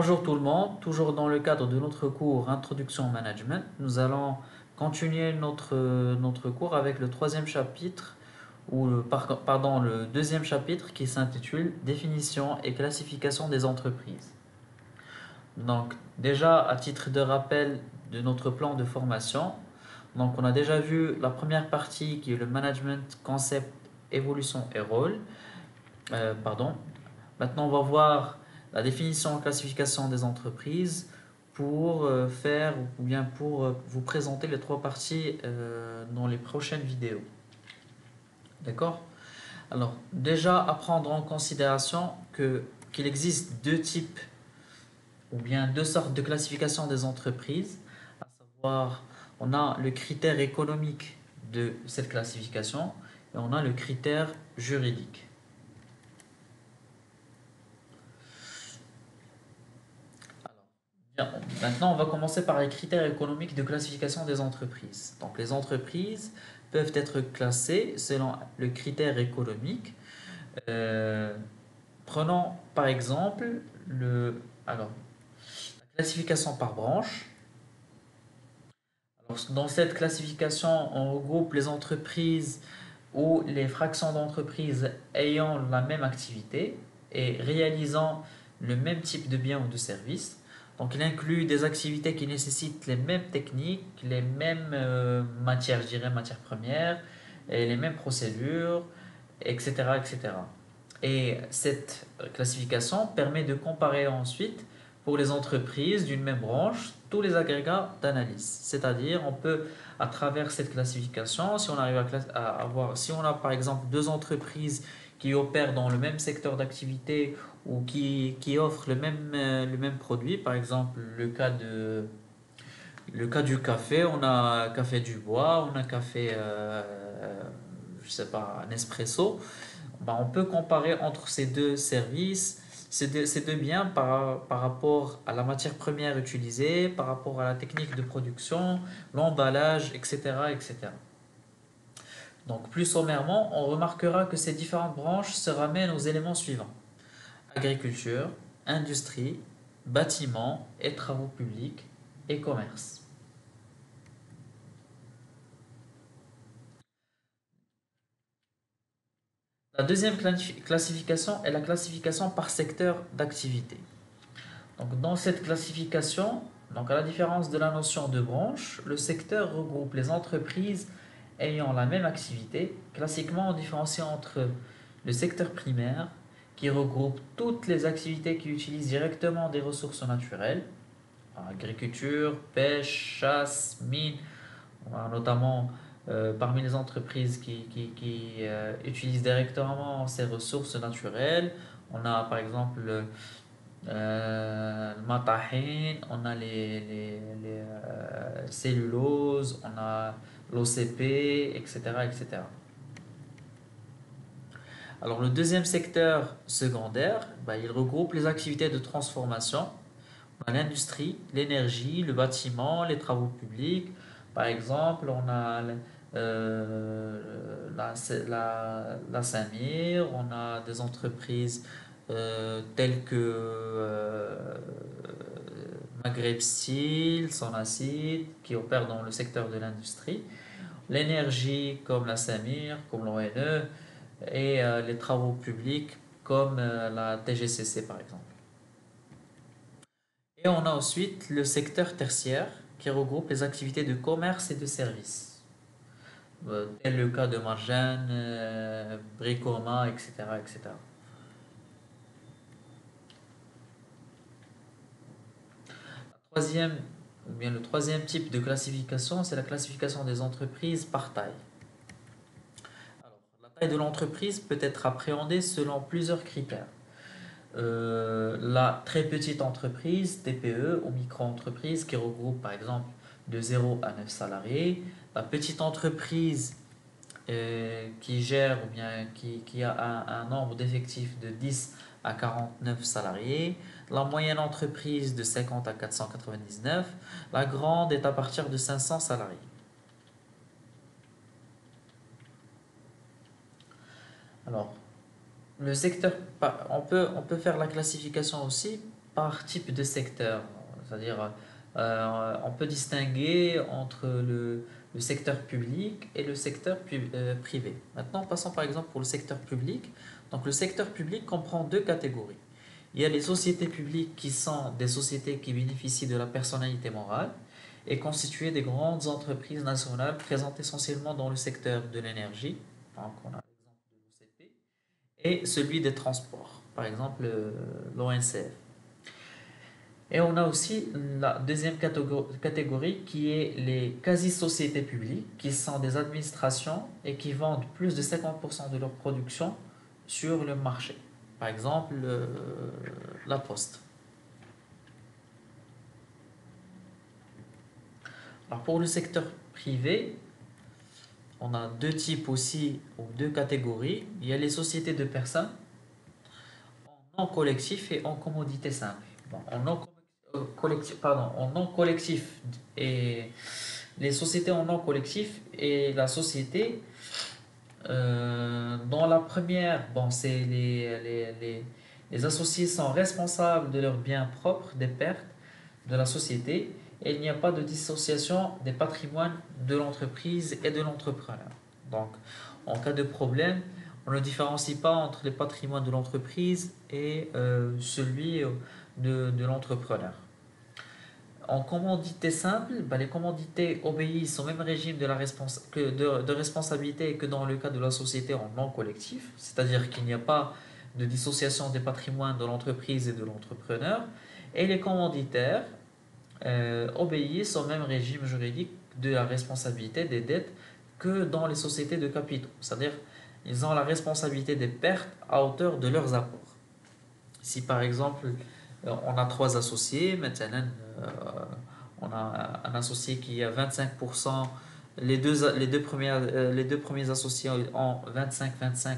Bonjour tout le monde, toujours dans le cadre de notre cours Introduction au Management, nous allons continuer notre cours avec le troisième chapitre, le deuxième chapitre qui s'intitule Définition et classification des entreprises. Donc déjà à titre de rappel de notre plan de formation, donc on a déjà vu la première partie qui est le management, concept, évolution et rôle. Pardon. Maintenant, on va voir la définition et classification des entreprises pour faire ou bien pour vous présenter les trois parties dans les prochaines vidéos. D'accord? Alors, déjà à prendre en considération qu'il existe deux types ou bien deux sortes de classification des entreprises, à savoir, on a le critère économique de cette classification et on a le critère juridique. Bien, maintenant, on va commencer par les critères économiques de classification des entreprises. Donc, les entreprises peuvent être classées selon le critère économique. Euh, Prenons par exemple la classification par branche. Alors, dans cette classification, on regroupe les entreprises ou les fractions d'entreprises ayant la même activité et réalisant le même type de bien ou de service. Donc, il inclut des activités qui nécessitent les mêmes techniques, les mêmes matières, je dirais, matières premières, et les mêmes procédures, etc., etc. Et cette classification permet de comparer ensuite, pour les entreprises d'une même branche, tous les agrégats d'analyse. C'est-à-dire, on peut, à travers cette classification, si on arrive à avoir, si on a par exemple deux entreprises qui opèrent dans le même secteur d'activité ou qui offrent le même produit, par exemple le cas du café, on a Café du Bois, on a café, je sais pas, Nespresso. Ben, on peut comparer entre ces deux services, ces deux biens par rapport à la matière première utilisée, par rapport à la technique de production, l'emballage, etc., etc. Donc, plus sommairement, on remarquera que ces différentes branches se ramènent aux éléments suivants: agriculture, industrie, bâtiment et travaux publics et commerce. La deuxième classification est la classification par secteur d'activité. Donc, dans cette classification, donc à la différence de la notion de branche, le secteur regroupe les entreprises ayant la même activité. Classiquement, on différencie entre le secteur primaire, qui regroupe toutes les activités qui utilisent directement des ressources naturelles, agriculture, pêche, chasse, mine. On a notamment parmi les entreprises qui utilisent directement ces ressources naturelles, on a par exemple le matahin, on a les celluloses, on a l'OCP, etc., etc. Alors le deuxième secteur secondaire, bah, il regroupe les activités de transformation, l'industrie, l'énergie, le bâtiment, les travaux publics. Par exemple, on a la Samir, on a des entreprises telles que Maghreb Steel, Sonacid, qui opèrent dans le secteur de l'industrie. L'énergie comme la Samir, comme l'ONE, et les travaux publics comme la TGCC par exemple. Et on a ensuite le secteur tertiaire qui regroupe les activités de commerce et de services, tel le cas de Marjane, Bricoma, etc., etc. Troisième, ou bien le troisième type de classification, c'est la classification des entreprises par taille. Alors, la taille de l'entreprise peut être appréhendée selon plusieurs critères. La très petite entreprise, TPE, ou micro-entreprise, qui regroupe par exemple de 0 à 9 salariés. La petite entreprise qui gère ou bien qui a un nombre d'effectifs de 10 à 49 salariés. La moyenne entreprise de 50 à 499. La grande est à partir de 500 salariés. Alors, le secteur, on peut faire la classification aussi par type de secteur. C'est-à-dire, on peut distinguer entre le secteur public et le secteur privé. Maintenant, passons par exemple pour le secteur public. Donc, le secteur public comprend deux catégories. Il y a les sociétés publiques qui sont des sociétés qui bénéficient de la personnalité morale et constituées des grandes entreprises nationales présentes essentiellement dans le secteur de l'énergie. Donc, on a l'exemple de l'OCP et celui des transports, par exemple l'ONCF. Et on a aussi la deuxième catégorie qui est les quasi-sociétés publiques, qui sont des administrations et qui vendent plus de 50% de leur production sur le marché. Par exemple, la Poste. Alors pour le secteur privé, on a deux types aussi, ou deux catégories. Il y a les sociétés de personnes en non collectif et en commodité simple. Bon, en non collectif et les sociétés en non collectif et la société dans la première, bon, c'est les associés sont responsables de leurs biens propres, des pertes de la société et il n'y a pas de dissociation des patrimoines de l'entreprise et de l'entrepreneur. Donc, en cas de problème, on ne différencie pas entre les patrimoines de l'entreprise et celui de l'entrepreneur. En commandité simple, ben, les commandités obéissent au même régime de responsabilité que dans le cas de la société en non collectif, c'est-à-dire qu'il n'y a pas de dissociation des patrimoines de l'entreprise et de l'entrepreneur, et les commanditaires obéissent au même régime juridique de la responsabilité des dettes que dans les sociétés de capitaux, c'est-à-dire ils ont la responsabilité des pertes à hauteur de leurs apports. Si par exemple on a trois associés, maintenant on a un associé qui a 25%, les deux premiers associés ont 25-25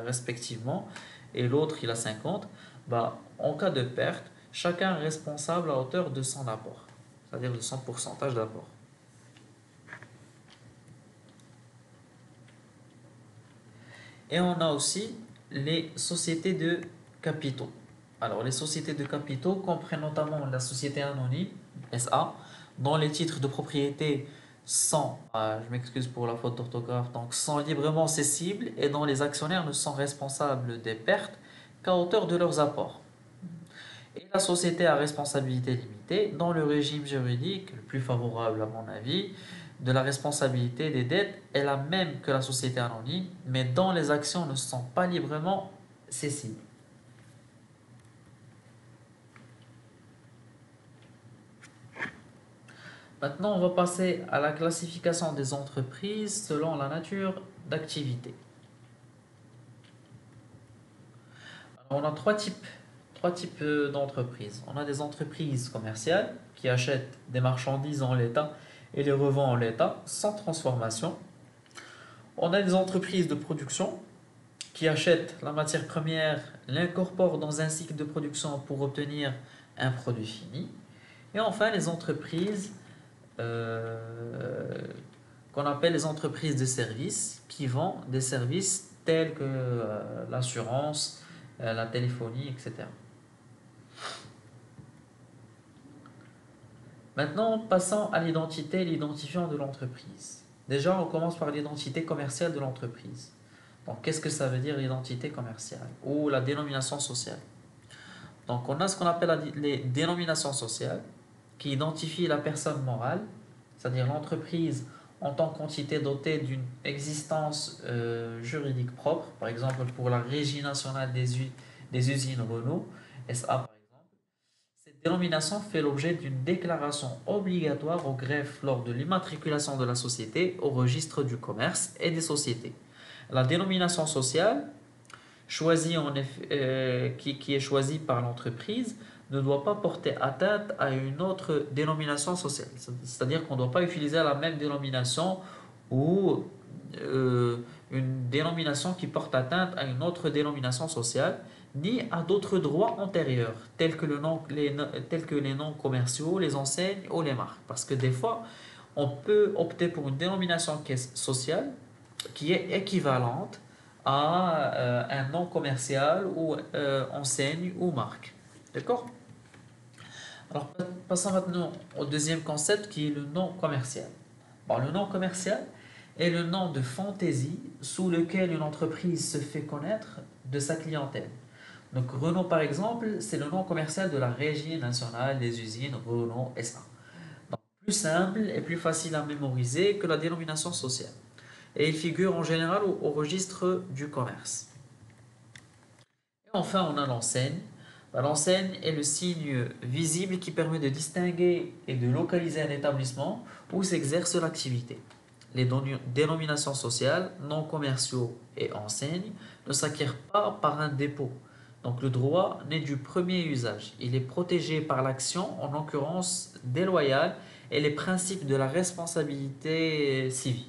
respectivement, et l'autre il a 50, bah, en cas de perte, chacun est responsable à hauteur de son apport, c'est-à-dire de son pourcentage d'apport. Et on a aussi les sociétés de capitaux. Alors, les sociétés de capitaux comprennent notamment la société anonyme, SA, dont les titres de propriété sont, je m'excuse pour la faute d'orthographe, donc sont librement cessibles et dont les actionnaires ne sont responsables des pertes qu'à hauteur de leurs apports. Et la société à responsabilité limitée, dont le régime juridique, le plus favorable à mon avis, de la responsabilité des dettes est la même que la société anonyme, mais dont les actions ne sont pas librement cessibles. Maintenant, on va passer à la classification des entreprises selon la nature d'activité. On a trois types d'entreprises. On a des entreprises commerciales qui achètent des marchandises en l'état et les revendent en l'état sans transformation. On a des entreprises de production qui achètent la matière première, l'incorporent dans un cycle de production pour obtenir un produit fini. Et enfin, les entreprises qu'on appelle les entreprises de services qui vendent des services tels que l'assurance, la téléphonie, etc. Maintenant, passons à l'identité et l'identifiant de l'entreprise. Déjà, on commence par l'identité commerciale de l'entreprise. Donc, qu'est-ce que ça veut dire l'identité commerciale ou la dénomination sociale? Donc, on a ce qu'on appelle les dénominations sociales qui identifient la personne morale, c'est-à-dire l'entreprise en tant qu'entité dotée d'une existence juridique propre, par exemple pour la Régie nationale des usines Renault, SA par exemple. Cette dénomination fait l'objet d'une déclaration obligatoire au greffe lors de l'immatriculation de la société au registre du commerce et des sociétés. La dénomination sociale qui est choisie par l'entreprise ne doit pas porter atteinte à une autre dénomination sociale. C'est-à-dire qu'on ne doit pas utiliser la même dénomination ou une dénomination qui porte atteinte à une autre dénomination sociale, ni à d'autres droits antérieurs, tels que les noms commerciaux, les enseignes ou les marques. Parce que des fois, on peut opter pour une dénomination qui est sociale, qui est équivalente à un nom commercial ou enseigne ou marque. D'accord? Alors, passons maintenant au deuxième concept qui est le nom commercial. Bon, le nom commercial est le nom de fantaisie sous lequel une entreprise se fait connaître de sa clientèle. Donc, Renault, par exemple, c'est le nom commercial de la Régie nationale des usines Renault SA. Donc, plus simple et plus facile à mémoriser que la dénomination sociale. Et il figure en général au registre du commerce. Et enfin, on a l'enseigne. L'enseigne est le signe visible qui permet de distinguer et de localiser un établissement où s'exerce l'activité. Les dénominations sociales, noms commerciaux et enseignes ne s'acquièrent pas par un dépôt. Donc le droit n'est du premier usage. Il est protégé par l'action, en l'occurrence déloyale, et les principes de la responsabilité civile.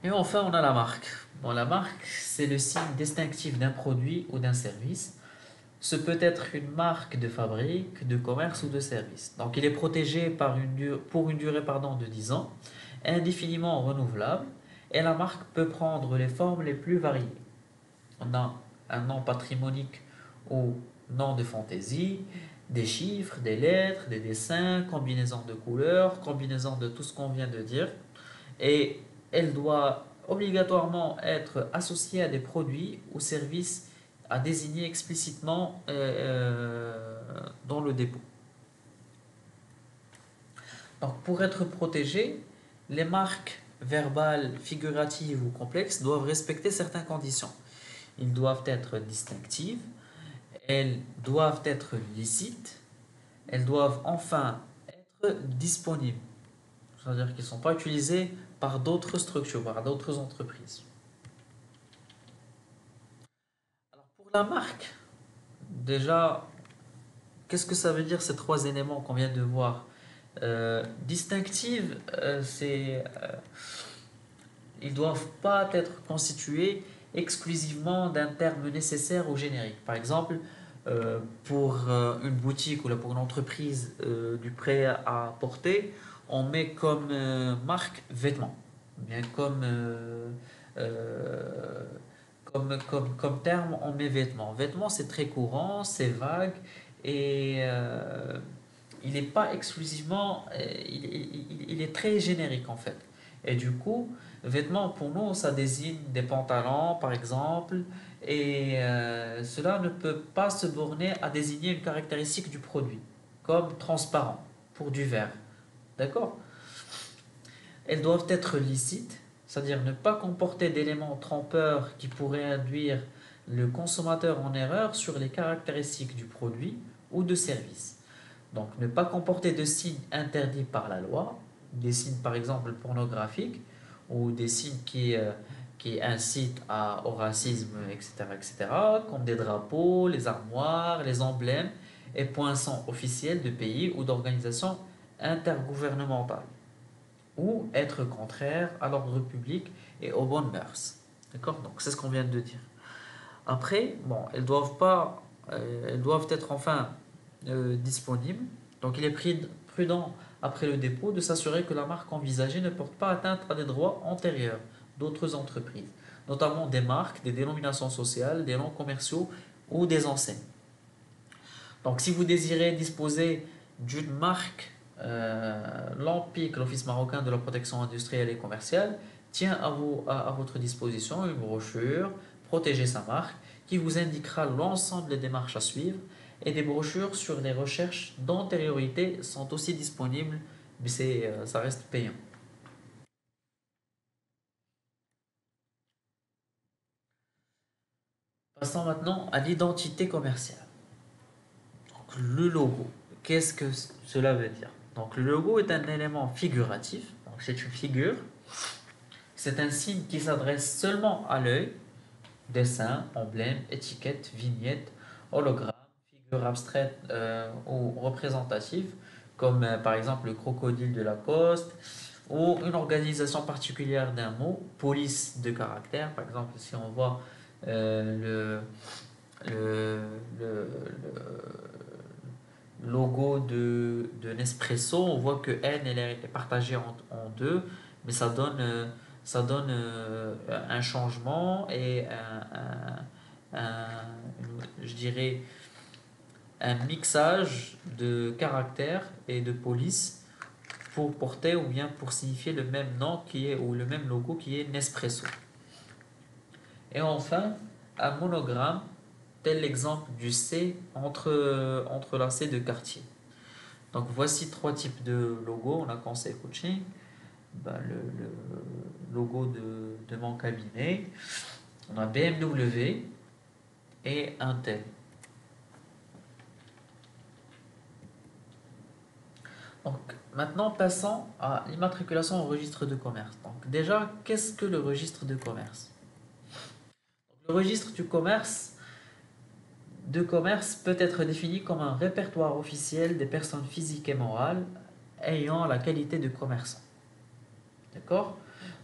Et enfin, on a la marque. Bon, la marque, c'est le signe distinctif d'un produit ou d'un service. Ce peut être une marque de fabrique, de commerce ou de service. Donc, il est protégé pour une durée de 10 ans, indéfiniment renouvelable, et la marque peut prendre les formes les plus variées. On a un nom patrimonique ou nom de fantaisie, des chiffres, des lettres, des dessins, combinaison de couleurs, combinaison de tout ce qu'on vient de dire, et elle doit obligatoirement être associée à des produits ou services à désigner explicitement dans le dépôt. Donc pour être protégées, les marques verbales, figuratives ou complexes doivent respecter certaines conditions. Ils doivent être distinctives, elles doivent être licites, elles doivent enfin être disponibles. C'est-à-dire qu'ils ne sont pas utilisés par d'autres structures, par d'autres entreprises. Alors pour la marque, déjà, qu'est-ce que ça veut dire ces trois éléments qu'on vient de voir? Distinctive, ils ne doivent pas être constitués exclusivement d'un terme nécessaire ou générique. Par exemple, pour une boutique ou là, pour une entreprise du prêt à porter, on met comme marque vêtements, bien euh, comme terme, on met vêtements. Vêtements, c'est très courant, c'est vague et il n'est pas exclusivement, il est très générique en fait. Et du coup, vêtements pour nous, ça désigne des pantalons par exemple, et cela ne peut pas se borner à désigner une caractéristique du produit, comme transparent pour du verre. D'accord? Elles doivent être licites, c'est-à-dire ne pas comporter d'éléments trompeurs qui pourraient induire le consommateur en erreur sur les caractéristiques du produit ou de service. Donc ne pas comporter de signes interdits par la loi, des signes par exemple pornographiques ou des signes qui incitent au racisme, etc., etc., comme des drapeaux, les armoires, les emblèmes et poinçons officiels de pays ou d'organisations intergouvernementales ou être contraire à l'ordre public et aux bonnes mœurs. D'accord? Donc c'est ce qu'on vient de dire. Après, bon, elles doivent être enfin disponibles. Donc il est prudent après le dépôt de s'assurer que la marque envisagée ne porte pas atteinte à des droits antérieurs d'autres entreprises, notamment des marques, des dénominations sociales, des noms commerciaux ou des enseignes. Donc, si vous désirez disposer d'une marque, l'OMPIC, l'Office marocain de la protection industrielle et commerciale, tient à votre disposition une brochure Protéger sa marque qui vous indiquera l'ensemble des démarches à suivre et des brochures sur les recherches d'antériorité sont aussi disponibles, mais ça reste payant. Passons maintenant à l'identité commerciale. Donc, le logo, qu'est-ce que cela veut dire? Donc, le logo est un élément figuratif, donc c'est une figure, c'est un signe qui s'adresse seulement à l'œil, dessin, emblème, étiquette, vignette, hologramme, figure abstraite ou représentative, comme par exemple le crocodile de la poste, ou une organisation particulière d'un mot, police de caractère, par exemple si on voit le, le, logo de Nespresso, on voit que N elle est partagée en deux, mais ça donne ça donne un changement et je dirais, un mixage de caractères et de police pour porter ou bien pour signifier le même nom qui est, ou le même logo qui est Nespresso. Et enfin, un monogramme, tel l'exemple du C entrelacé de quartier. Donc voici trois types de logos. On a Conseil Coaching, le logo de mon cabinet. On a BMW et Intel. Donc maintenant passons à l'immatriculation au registre de commerce. Donc déjà, qu'est-ce que le registre de commerce? Le registre du commerce peut être défini comme un répertoire officiel des personnes physiques et morales ayant la qualité de commerçant. D'accord?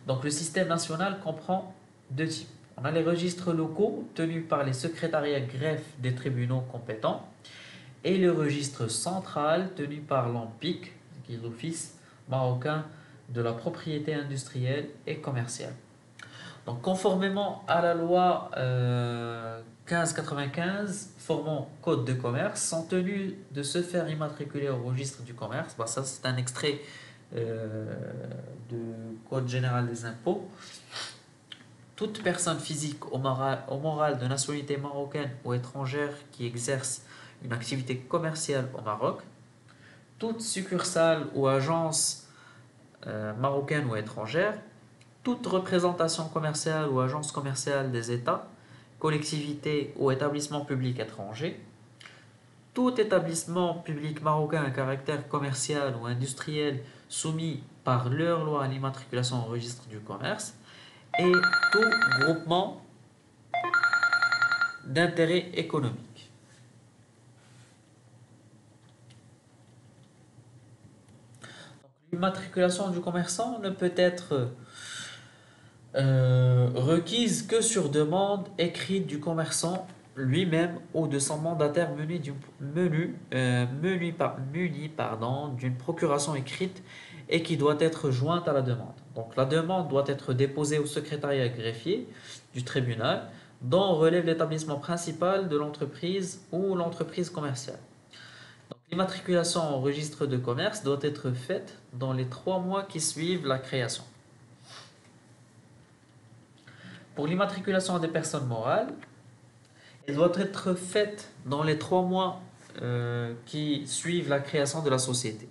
Donc le système national comprend deux types. On a les registres locaux tenus par les secrétariats greffes des tribunaux compétents et le registre central tenu par l'OMPIC, qui est l'Office marocain de la propriété industrielle et commerciale. Donc, conformément à la loi 1595 formant Code de commerce, sont tenus de se faire immatriculer au registre du commerce. Ça, c'est un extrait euh, du Code général des impôts. Toute personne physique au moral de nationalité marocaine ou étrangère qui exerce une activité commerciale au Maroc, toute succursale ou agence marocaine ou étrangère, toute représentation commerciale ou agence commerciale des États, collectivités ou établissements publics étrangers, tout établissement public marocain à caractère commercial ou industriel soumis par leur loi à l'immatriculation au registre du commerce, et tout groupement d'intérêt économique. L'immatriculation du commerçant ne peut être requise que sur demande écrite du commerçant lui-même ou de son mandataire muni d'une procuration écrite et qui doit être jointe à la demande. Donc la demande doit être déposée au secrétariat greffier du tribunal dont relève l'établissement principal de l'entreprise ou l'entreprise commerciale. Donc l'immatriculation au registre de commerce doit être faite dans les 3 mois qui suivent la création. Pour l'immatriculation des personnes morales, elle doit être faite dans les 3 mois qui suivent la création de la société.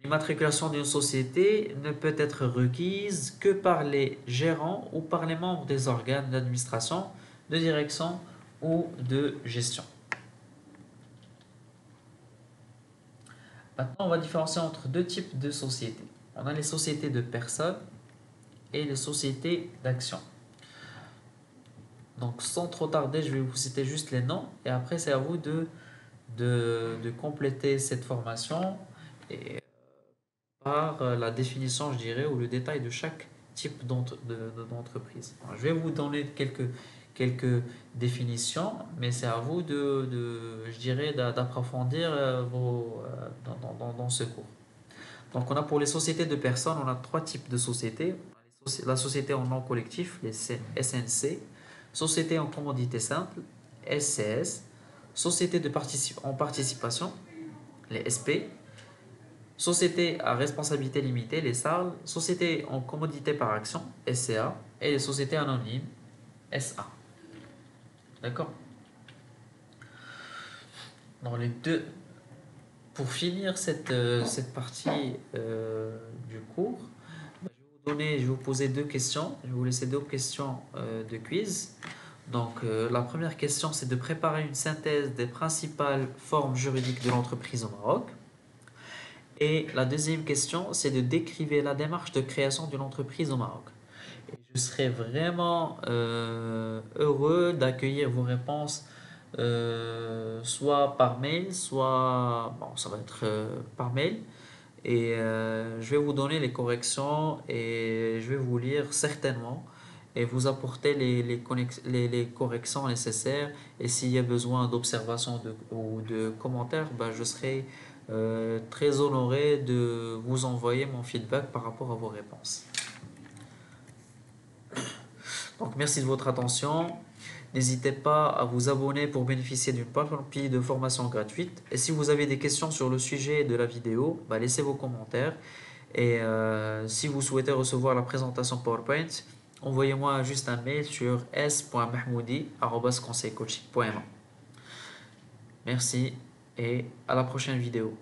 L'immatriculation d'une société ne peut être requise que par les gérants ou par les membres des organes d'administration, de direction ou de gestion. Maintenant, on va différencier entre deux types de sociétés. On a les sociétés de personnes et les sociétés d'actions. Donc sans trop tarder, je vais vous citer juste les noms et après c'est à vous de compléter cette formation et par la définition, je dirais, ou le détail de chaque type d'entreprise. Je vais vous donner quelques définitions, mais c'est à vous je dirais, d'approfondir dans ce cours. Donc on a pour les sociétés de personnes, on a trois types de sociétés. La société en nom collectif, les SNC, société en commodité simple, SCS, société en participation, les SP, société à responsabilité limitée, les SARL, société en commodité par action, SCA, et les sociétés anonymes, SA. D'accord? Dans les deux. Pour finir cette partie du cours, je vais vous poser deux questions. Je vais vous laisser deux questions de quiz. Donc, la première question, c'est de préparer une synthèse des principales formes juridiques de l'entreprise au Maroc. Et la deuxième question, c'est de décrire la démarche de création d'une entreprise au Maroc. Et je serais vraiment heureux d'accueillir vos réponses soit par mail, soit... Bon, ça va être par mail. Et je vais vous donner les corrections et je vais vous lire certainement et vous apporter les corrections nécessaires. Et s'il y a besoin d'observations ou de commentaires, je serai Très honoré de vous envoyer mon feedback par rapport à vos réponses. Donc merci de votre attention. N'hésitez pas à vous abonner pour bénéficier d'une panoplie de formations gratuites. Et si vous avez des questions sur le sujet de la vidéo, laissez vos commentaires. Et si vous souhaitez recevoir la présentation PowerPoint, envoyez-moi juste un mail sur s.mahmoudi@conseilcoaching.ma. Merci et à la prochaine vidéo.